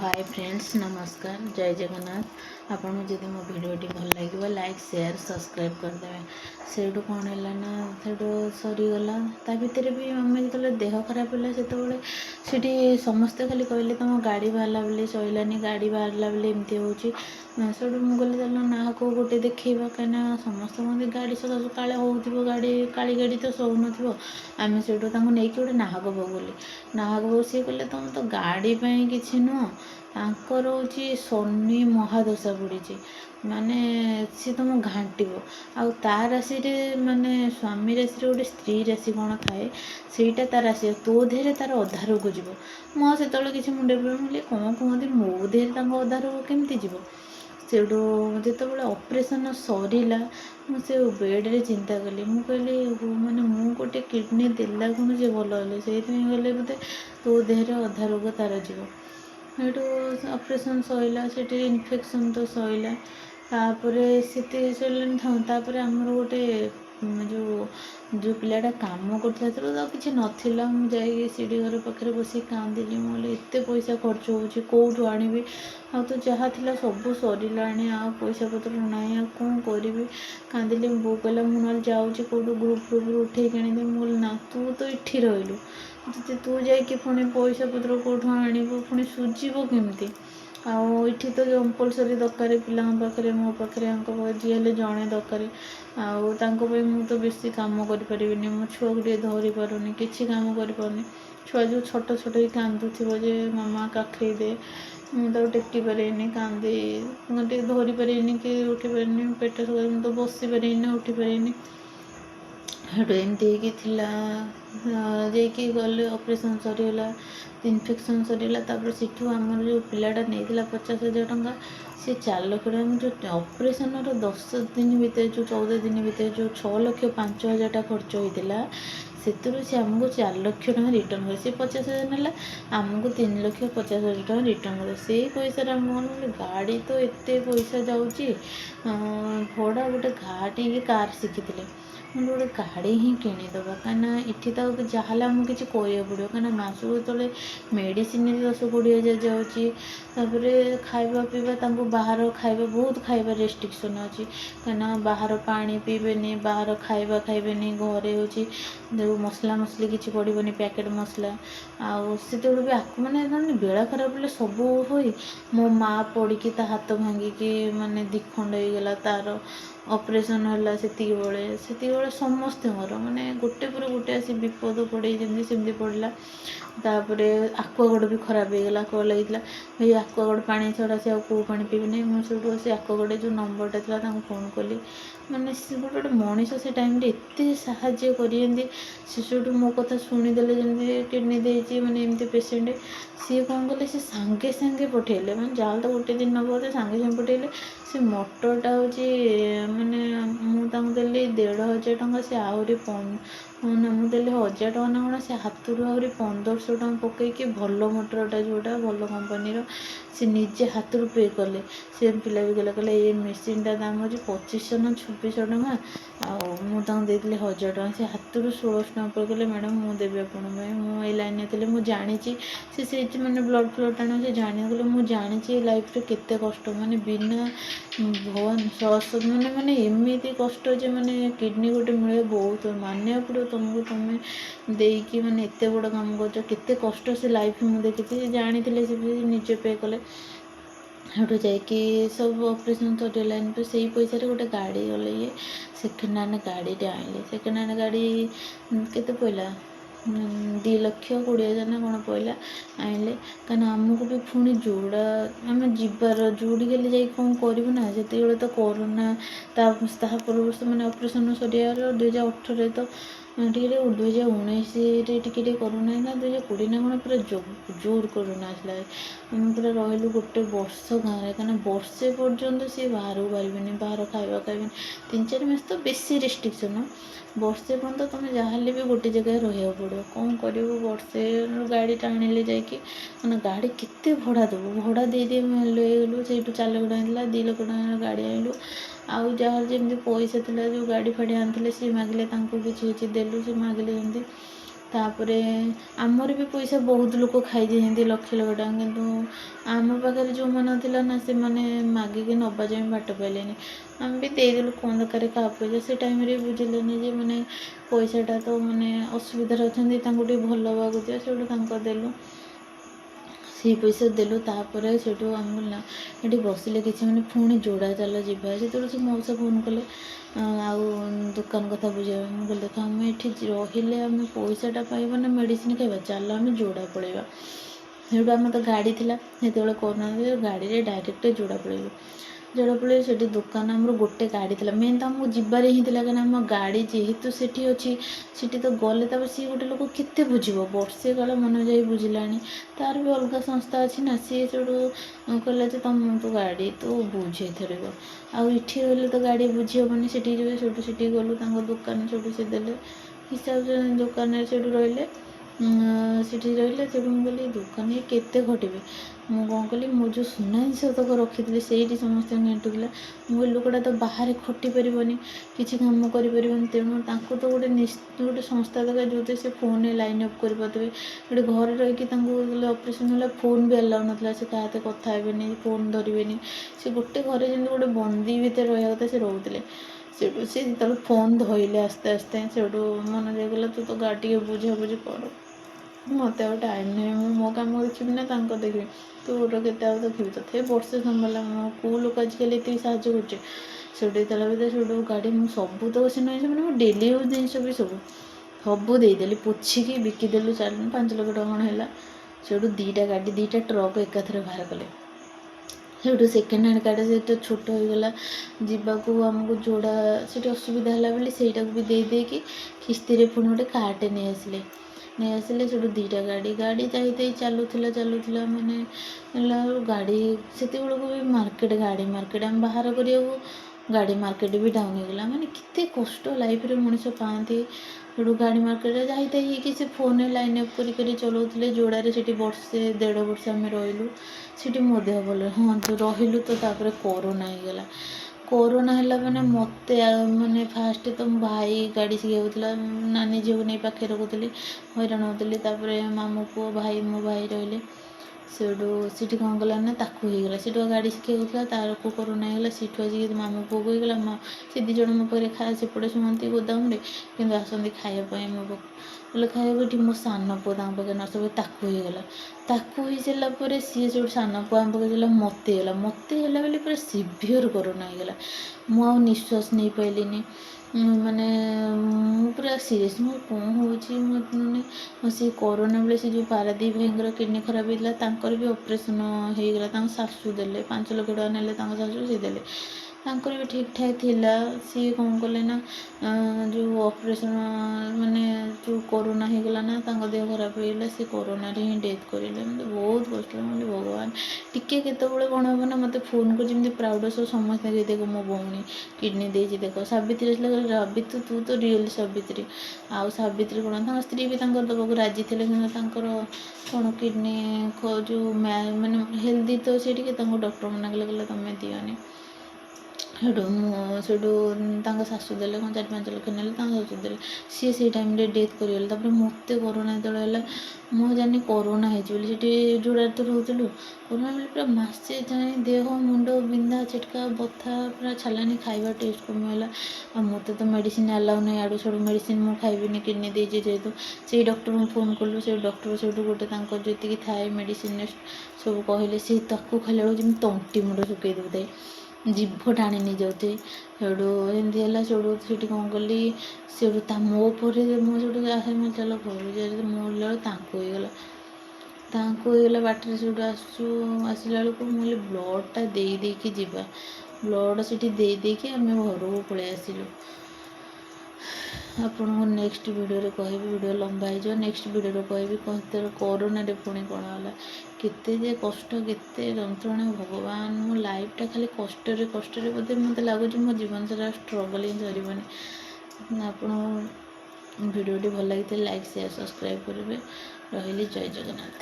Hi friends नमस्कार जय जगन्नाथ आपन जदि मो भिडियोटी भल लगे लाइक शेयर सब्सक्राइब करदे से कौन है ना से सरीगला ता भितर भी आम जो देह खराब है से समस्ते खाली कहले तुम गाड़ी बाहर बोले चलानी गाड़ी बाहर बोले एमती हो मुझे चल ना को गोटे देखा कहीं समस्त गाड़ी सकाशु काले हो गाड़ी काली गाड़ी तो शो न आम से नहीं गोटे नाहक बो बोली नाहक बो सी कहले तुम तो गाड़ी किसी नुह तांकर हूँ शनि महादशा पड़ी माने सी तुम घांटब आउ ता राशि माने स्वामी राशि गोटे स्त्री राशि कौन थाए सेटा तार राशि तो देहरे तार अधा रोग जीव मुझे से किसी मुंडे मुझे कौन कहते मो देहरे अधा रोग केमती जीव सेठू जितेबाला ऑपरेशन सरला मुझे बेड्रे चिंता कली मु कहली माने मु गोटे किडनी देला गुण से भल से गले बोधे तो देहरे अधा रोग तार जीव सेठू ऑपरेशन सरला से इन्फेक्शन तो सरला तापर से आमर गोटे जो जो पिलाटा कम करता किसी नाला मुझे सीढ़ी घर पाखे बस कांदिली मुझे एत पैसा खर्च हो कौटू आनी आ तो जहाँ थी सब सरला आ पैसा पतर ना आ कौन करी कांदिली बो कहला मुझे जाऊँगी कौटू ग्रुप फ्रुप उठे आनी मुझे ना तू तो इठी रही तू जाकि पुणी पैसा पतर कौटू आणव पुणी सुझब केमती आठी तो कंपलसरी दरकार पिला पाखे मो पाखे जी हेल्ले जड़े दरकार आई मुझे तो बेसी कम करें मो छुआ को धरी पारूनी किसी कम कर छुआ जो छोट छोट ही कांदुव जे मामा काखई दे मुझे टेकी पारे कांदी धरी पारे कि उठी पारे पेट सका मुझे तो बसी पारे उठी पारे हेटू एमती जाकि गले ऑपरेशन सरीगला इन्फेक्शन सरीगला सेठू आमर जो पिलाटा नहीं 50,000 टंका सी 4 लाख जो ऑपरेशन 10 दिन भितर जो 14 दिन भितर जो 6,05,000 खर्च होता से आमको 4 लाख टका रिटर्न करे सी 50,000 ना आमको 3,50,000 टका रिटर्न करे से पैसा आम गाड़ी तो एत पैसा जाऊँगी भड़ा गोटे घाटी कार शिखी मुझे गोटे गाड़ी ही किणीदे कहीं इटी तो जहाँ आमको किसी कहना पड़ो कहीं मासक जो मेडिसिन 10-20 हज़ार जाऊँगी खाଇବା पीवा बाहर खाଇବା बहुत खाଇବା रेस्ट्रिक्शन अच्छी कहीं बाहर पानी पीबे बाहर खाଇବା खाइबे घरे हूँ जो मसला मसली किसी पड़ोनी पैकेट मसला आउ से भी माने बेड़ा खराब बोले सब हो मो माँ पड़ी ता हाथ भांगिकी माने दिखंड हो गला तार ऑपरेशन है से समस्त माने गोटे पर गोटे आसी विपद पड़े जमी पड़ला तापर आक्वागार्ड भी खराब हो गला कल लगी भाई आक्वागार्ड पानी छड़ा से कौ पानी पीबे मुझे से आक्वागार्ड जो नंबरटा था फोन कली माने गोटे मनीष से टाइम एत साहाଯ୍य कर मो कथा शुणीदे जमी किडनी देती माने एमती पेसेंट सी कौन कले से सांगे सांगे पठेले मैंने जहाँ तो गोटे दिन नब सांगे सांगे पठेले से मटरटा हूँ माने मुझे 1,500 टंका से आहरी ना मुझे 1,000 टका ना कौन से हाथ रू आहरी 1,500 टका पकईकि भल मटरटा जोटा भल कंपनीर सी निजे हाथ रू पे कले से पिला भी गला कहले ये मेसीनटा दाम हो 2,500 ना 2,600 टका मुझे 1,000 टका से हाथ रू 1,600 टका पे कले मैडम मुझे देवी आपण मुझे लाइन थी मुझे जानी से मैंने ब्लड फ्लड टाण से जानी गले मुझे जानी लाइफ रे केते कष्ट माने बिना भगवान सस माने माने एमती कष्ट जे माने किडनी गोटे मिले बहुत मानिया पड़ो तुमको तुम्हें देकी माने एत बड़ काम कर केते कष्ट से लाइफ मुझे देखी जानी से निजे पे कले हेटू जाकि सब ऑपरेशन सरीगला पे से पैसा गोटे गाड़ी गले ये सेकेंड हैंड गाड़ी आइले सेकेंड हैंड गाड़ी केते पड़ा 2,20,000 ना कौन पड़ा आइले कहीं आमको भी पुणी जोड़ा आम जीवार जोड़ी गले जा कौन करूँ ना से तो कोरोना वर्ष मैंने ऑपरेशन सरियार 2018 तो टे 2019 टे कोरोना ना 2020 ना कौन पूरा जोर कोरोना आसला पूरा रही गोटे वर्ष गाँव कहीं वर्षे पर्यंत सी बाहर को पारे बाहर खाଇବା खाइबे 3-4 मास तो बेसी रेस्ट्रिक्शन वर्षे पर्यंत तुम जहाँ भी गोटे जगह रहा पड़ो कौन कर वर्षे गाड़ीटा आनिले जाकि मैंने गाड़ी केते भड़ा देव भड़ा दे गलु से 4 लाख टका 2 लाख टका गाड़ी आइलु आउ जहाँ जमी पैसा था जो गाड़ी फाड़ी आनी सी मागिले किसी देलु से मागिले जमी ତାପରେ ଆମର ବି ପଇସା ବହୁତ ଲୋକ ଖାଇଦିଅନ୍ତି ଲକ୍ଷ ଲକ୍ଷ ଟଙ୍କା, କିନ୍ତୁ ଆମ ପାଖରେ ଯେଉଁମାନେ ଥିଲା ନା ସେମାନେ ମାଗିକି ନେବା ଯାଏଁ ବାଟ ପାଇଲେନି। ଆମେ ବି ଦେଇଦେଲୁ କ'ଣ ଦରକାର କାହା ପଇସା, ସେ ଟାଇମ୍ରେ ବୁଝିଲେନି ଯେ ମାନେ ପଇସାଟା ତ ମାନେ ଅସୁବିଧାରେ ଅଛନ୍ତି, ତାଙ୍କୁ ଟିକେ ଭଲ ହେବାକୁ ଦିଅ, ସେଇଠୁ ତାଙ୍କ ଦେଲୁ, ସେଇ ପଇସା ଦେଲୁ। ତାପରେ ସେଇଠୁ ଆମକୁ ନା ଏଠି ବସିଲେ କିଛି ମାନେ ପୁଣି ଯୋଡ଼ା ଚାଲ ଯିବା। ଯେତେବେଳେ ସେ ମଉସା ଫୋନ୍ କଲେ ଆଉ ଦୋକାନ କଥା ବୁଝିବା ପାଇଁ, ମୁଁ କହିଲି ଦେଖ ଆମେ ଏଠି ରହିଲେ ଆମେ ପଇସାଟା ପାଇବା ନା ମେଡ଼ିସିନ ଖାଇବା, ଚାଲ ଆମେ ଯୋଡ଼ା ପଳେଇବା। ସେଇଠୁ ଆମର ତ ଗାଡ଼ି ଥିଲା ସେତେବେଳେ, କରୁନାହାନ୍ତି ଗାଡ଼ିରେ ଡାଇରେକ୍ଟ ଯୋଡ଼ା ପଳେଇଲୁ। ଯୋଡ଼ା ପଳେଇଲୁ, ସେଠି ଦୋକାନ ଆମର ଗୋଟେ ଗାଡ଼ି ଥିଲା, ମେନ୍ ତ ଆମକୁ ଯିବାରେ ହିଁ ଥିଲା, କାହିଁକିନା ଆମ ଗାଡ଼ି ଯେହେତୁ ସେଠି ଅଛି, ସେଠି ତ ଗଲେ ତାପରେ ସିଏ ଗୋଟେ ଲୋକ କେତେ ବୁଝିବ, ବର୍ଷେ କାଳ ମନ ଯାଇ ବୁଝିଲାଣି, ତାର ବି ଅଲଗା ସଂସ୍ଥା ଅଛି ନା, ସିଏ ସେଇଠୁ କହିଲା ଯେ ତୁ ଗାଡ଼ି ତୁ ବୁଝ ଏଥରିକ, ଆଉ ଏଠି ରହିଲେ ତ ଗାଡ଼ି ବୁଝି ହେବନି, ସେଠିକି ଯିବେ। ସେଇଠୁ ସେଠିକି ଗଲୁ, ତାଙ୍କ ଦୋକାନ ସେଇଠୁ ସେ ଦେଲେ ହିସାବ, ଦୋକାନରେ ସେଇଠୁ ରହିଲେ, ସେଠି ରହିଲେ। ସେଇଠୁ ମୁଁ କହିଲି ଦୋକାନରେ କେତେ ଖଟିବେ, ମୁଁ କ'ଣ କଲି, ମୁଁ ଯେଉଁ ସୁନା ଜିନିଷ ତକ ରଖିଥିଲି ସେଇଠି ସମସ୍ତଙ୍କୁ ଘେଣ୍ଟୁଥିଲା। ମୁଁ କହିଲି ଲୋକଟା ତ ବାହାରେ ଖଟି ପାରିବନି, କିଛି କାମ କରିପାରିବନି, ତେଣୁ ତାଙ୍କୁ ତ ଗୋଟେ ସଂସ୍ଥା ଦରକାର ଯେଉଁଥିରେ ସେ ଫୋନ୍ରେ ଲାଇନ୍ ଅପ୍ କରିପାରୁଥିବେ। ଗୋଟେ ଘରେ ରହିକି ତାଙ୍କୁ ଯେତେବେଳେ ଅପରେସନ୍ ହେଲା, ଫୋନ୍ ବି ଆଲାଉ ନଥିଲା, ସେ କାହା ସହିତ କଥା ହେବେନି, ଫୋନ୍ ଧରିବେନି, ସେ ଗୋଟେ ଘରେ ଯେମିତି ଗୋଟେ ବନ୍ଦୀ ଭିତରେ ରହିବା କଥା ସେ ରହୁଥିଲେ। ସେଇଠୁ ସେ ଯେତେବେଳେ ଫୋନ୍ ଧଇଲେ ଆସ୍ତେ ଆସ୍ତେ, ସେଇଠୁ ମନ ଯାଇଗଲା ତୁ ତ ଗାଡ଼ି ଟିକେ ବୁଝାବୁଝି କର, ମୋତେ ଆଉ ଟାଇମ୍ ନାହିଁ, ମୁଁ ମୋ କାମ ଦେଖିବି ନା ତାଙ୍କ ଦେଖିବି, ତୋର କେତେ ଆଉ ଦେଖିବି। ତଥାପି ବର୍ଷେ ସମ୍ଭାଳିଲା, ମୁଁ କେଉଁ ଲୋକ ଆଜିକାଲି ଏତିକି ସାହାଯ୍ୟ କରୁଛି। ସେଇଠୁ ଯେତେବେଳେ ଭିତରେ ସେଇଠୁ ଗାଡ଼ି ମୁଁ ସବୁ ତ ସିନା ମାନେ ମୋ ଡେଲି ୟୁଜ୍ ଜିନିଷ ବି ସବୁ ଦେଇଦେଲି, ପୋଛିକି ବିକିଦେଲୁ, 5 ଲକ୍ଷ ଟଙ୍କା କ'ଣ ହେଲା। ସେଇଠୁ 2ଟା ଗାଡ଼ି 2ଟା ଟ୍ରକ୍ ଏକାଥରେ ବାହାର କଲେ। ସେଇଠୁ ସେକେଣ୍ଡ ହ୍ୟାଣ୍ଡ ଗାଡ଼ି ସେଇଟା ଛୋଟ ହୋଇଗଲା ଯିବାକୁ, ଆମକୁ ଯୋଡ଼ା ସେଠି ଅସୁବିଧା ହେଲା ବୋଲି ସେଇଟାକୁ ବି ଦେଇକି କିସ୍ତିରେ ପୁଣି ଗୋଟେ କାର୍ଟେ ନେଇ ଆସିଲେ। ସେଇଠୁ 2ଟା ଗାଡ଼ି ଯାଇ ଚାଲୁଥିଲା ମାନେ ହେଲା ଗାଡ଼ି, ସେତେବେଳକୁ ବି ମାର୍କେଟ ଆମେ ବାହାର କରିବାକୁ ଗାଡ଼ି ମାର୍କେଟ ବି ଡାଉନ୍ ହେଇଗଲା। ମାନେ କେତେ କଷ୍ଟ ଲାଇଫ୍ରେ ମଣିଷ ପାଆନ୍ତି। ସେଇଠୁ ଗାଡ଼ି ମାର୍କେଟରେ ହେଇକି ସେ ଫୋନ୍ରେ ଲାଇନ୍ ଅପ୍ କରି ଚଲାଉଥିଲେ ଯୋଡ଼ାରେ। ସେଠି ବର୍ଷେ 1.5 ବର୍ଷ ଆମେ ରହିଲୁ, ସେଠି ମୋ ଦେହ ଭଲ ରହିଲୁ ତ। ତାପରେ କରୋନା ହେଇଗଲା। କରୋନା ହେଲା ମାନେ ମୋତେ ମାନେ ଫାଷ୍ଟ ତ ମୋ ଭାଇ ଗାଡ଼ି ଶିଖାଉଥିଲା, ନାନୀ ଝିଅକୁ ନେଇ ପାଖରେ ରଖୁଥିଲି, ହଇରାଣ ହେଉଥିଲି। ତାପରେ ମାମୁଁ ପୁଅ ମୋ ଭାଇ ରହିଲେ। ସେଠି କ'ଣ କଲା ନା ତାକୁ ହେଇଗଲା, ସେଠୁ ଗାଡ଼ି ଶିଖାଉଥିଲା, ତାରକୁ କରୋନା ହେଇଗଲା। ସେଠୁ ଆସିକି ମାମୁଁ ପୁଅକୁ ହେଇଗଲା। ସେ 2 ଜଣ ମୋ ପାଖରେ ସେପଟେ ଶୁଅନ୍ତି ଗୋଦାମରେ, କିନ୍ତୁ ଆସନ୍ତି ଖାଇବା ପାଇଁ ମୋ ପାଖକୁ। ବୋଲେ ଖାଇବାକୁ ଏଠି ମୋ ସାନ ପୁଅ ତାଙ୍କ ପାଖରେ ନଷ୍ଟ କରି ତାକୁ ହେଇଗଲା। ତାକୁ ହେଇସାରିଲା ପରେ ସିଏ ସେଇଠୁ ସାନ ପୁଅ ଆମ ପାଖରେ ହେଲା, ମୋତେ ହେଲା ବୋଲି ପୁରା ସିଭିଅର୍ କରୋନା ହେଇଗଲା। ମୁଁ ଆଉ ନିଶ୍ୱାସ ନେଇପାରିଲିନି, ମାନେ ମୁଁ ପୁରା ସିରିୟସ୍, ମୁଁ କ'ଣ ହେଉଛି ମାନେ ସେ କରୋନା ବେଳେ ସେ ଯେଉଁ ପାରାଦୀପ ଭାଇଙ୍କର କିଡ଼ନୀ ଖରାପ ହେଇଥିଲା, ତାଙ୍କର ବି ଅପରେସନ୍ ହେଇଗଲା। ତାଙ୍କ ଶାଶୁ ଦେଲେ 5 ଲକ୍ଷ ଟଙ୍କା ନେଲେ, ତାଙ୍କ ଶାଶୁ ସିଏ ଦେଲେ, ତାଙ୍କର ବି ଠିକ୍ ଠାକ୍ ଥିଲା। ସିଏ କ'ଣ କଲେ ନା ଯେଉଁ ଅପରେସନ୍ ମାନେ ଯେଉଁ କରୋନା ହେଇଗଲା ନା, ତାଙ୍କ ଦେହ ଖରାପ ହେଇଗଲା, ସେ କରୋନାରେ ହିଁ ଡେଥ୍ କରିଲେ। ମୋତେ ବହୁତ କଷ୍ଟ ହେଲା, ଭଗବାନ ଟିକେ କେତେବେଳେ କ'ଣ ହେବ ନା ମୋତେ ଫୋନ୍ କରି ଯେମିତି ପ୍ରାଉଡ଼୍ ସହ ସମସ୍ତେ ଦେଖ ମୋ ଭଉଣୀ କିଡ଼ନୀ ଦେଇଛି, ଦେଖ ସାବିତ୍ରୀ ଆସିଲା, ସାବିତ୍ରୀ ତୁ ତ ରିଅଲ୍ ସାବିତ୍ରୀ। ଆଉ ସାବିତ୍ରୀ କ'ଣ ତାଙ୍କ ସ୍ତ୍ରୀ ବି ତାଙ୍କର ଦେବାକୁ ରାଜି ଥିଲେ, କିନ୍ତୁ ତାଙ୍କର କ'ଣ କିଡ଼ନୀ ଯେଉଁ ମାନେ ହେଲ୍ଦି ତ ସେ ଟିକେ, ତାଙ୍କୁ ଡକ୍ଟର ମନା କଲେ ତମେ ଦିଅନି। ସେଇଠୁ ତାଙ୍କ ଶାଶୁ ଦେଲେ, କ'ଣ 4-5 ଲକ୍ଷ ନେଲେ, ତାଙ୍କ ଶାଶୁ ଦେଲେ, ସିଏ ସେଇ ଟାଇମ୍ରେ ଡେଥ୍ କରିଗଲେ। ତାପରେ ମୋତେ କରୋନା ଯେତେବେଳେ ହେଲା, ମୁଁ ଜାଣିନି କରୋନା ହେଇଛି ବୋଲି। ସେଠି ଯୋଡ଼ାରେ ତ ରହୁଥିଲୁ, କରୋନା ବେଳେ ପୁରା ମାସେ ଯାଏଁ ଦେହ ମୁଣ୍ଡ ବିନ୍ଧା ଛିଟକା ବଥା ପୁରା ଛାଡ଼ିଲାନି, ଖାଇବା ଟେଷ୍ଟ କମିଗଲା। ଆଉ ମୋତେ ତ ମେଡ଼ିସିନ ଆଲାଉ ନାହିଁ, ଆଡ଼ୁ ସାଡ଼ୁ ମେଡ଼ିସିନ ମୁଁ ଖାଇବିନି, କିଡ଼ନୀ ଦେଇଛି ଯେହେତୁ। ସେଇ ଡକ୍ଟରଙ୍କୁ ଫୋନ୍ କଲୁ, ସେଇ ଡକ୍ଟର ସେଇଠୁ ଗୋଟେ ତାଙ୍କର ଯେତିକି ଥାଏ ମେଡ଼ିସିନ ସବୁ କହିଲେ, ସେ ତାକୁ ଖାଇଲା ବେଳକୁ ଯେମିତି ତଣ୍ଟି ମୁଣ୍ଡ ଶୁଖେଇ ଦେଉଥାଏ, ଜିଭ ଟାଣି ନେଇଯାଉଥାଏ। ସେଇଠୁ ଏମିତି ହେଲା। ସେଠି କ'ଣ କଲି, ସେଇଠୁ ମୋ ପରେ ମୁଁ ସେଇଠୁ ଚାଲ ଘରକୁ ଯାଇ ମୋ ତାଙ୍କୁ ହେଇଗଲା ବାଟରେ। ସେଇଠୁ ଆସିଲା ବେଳକୁ ମୁଁ କହିଲି ବ୍ଲଡ଼୍ଟା ଦେଇକି ଯିବା, ବ୍ଲଡ଼୍ ସେଠି ଦେଇକି ଆମେ ଘରକୁ ପଳେଇ ଆସିଲୁ। ଆପଣଙ୍କୁ ନେକ୍ସଟ ଭିଡ଼ିଓରେ କହିବି, ଭିଡ଼ିଓ ଲମ୍ବା ହେଇଯିବ। ନେକ୍ସଟ ଭିଡ଼ିଓରେ କହିବି କରୋନାରେ ପୁଣି କ'ଣ ହେଲା, କେତେ ଯେ କଷ୍ଟ, କେତେ ଯନ୍ତ୍ରଣା, ଭଗବାନ। ମୋ ଲାଇଫ୍ଟା ଖାଲି କଷ୍ଟରେ ବୋଧେ ମୋତେ ଲାଗୁଛି ମୋ ଜୀବନ ସାରା ଷ୍ଟ୍ରଗଲ୍ ହିଁ ସରିବନି। ଆପଣ ଭିଡ଼ିଓଟି ଭଲ ଲାଗିଥିଲେ ଲାଇକ୍, ସେୟାର, ସବସ୍କ୍ରାଇବ୍ କରିବେ। ରହିଲି, ଜୟ ଜଗନ୍ନାଥ।